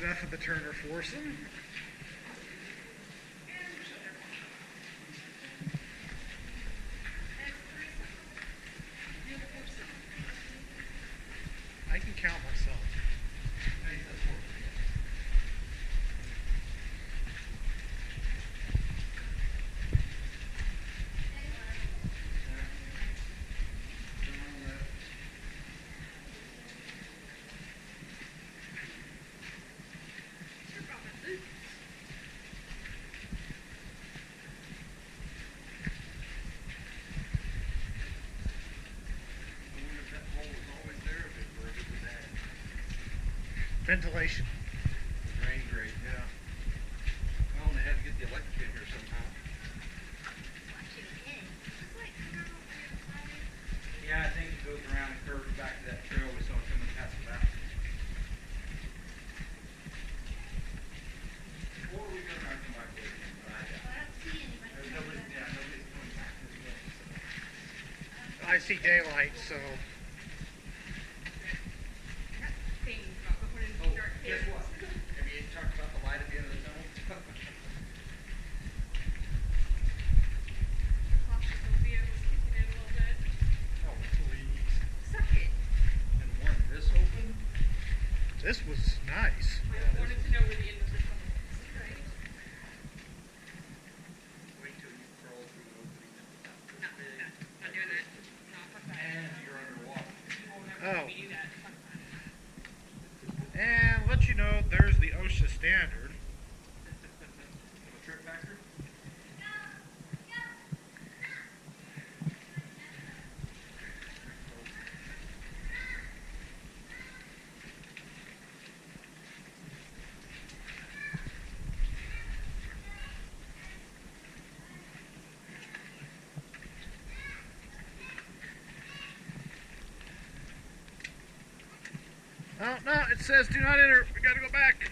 enough of the Turner foursome. I can count myself. Ventilation. Rain grate, yeah. Well, they had to get the electric in here somehow. Yeah, I think it goes around and curves back to that trail we saw coming past the back. Or we go around and come back with it. But I don't see anybody. Nobody's coming back this way. So. I see daylight, so. Oh, guess what? Have you talked about the light at the end of the tunnel? Oh, please. Suck it. And one this open? This was nice. I wanted to know where the end of the tunnel was. Right? Wait till you crawl through an opening that's No, this big. not doing that. No, fuck that. And you're underwater. You won't ever Oh. let me do that. Fuck that. And let you know, there's the OSHA standard. A trip factor? Oh, no, it says do not enter. We gotta go back.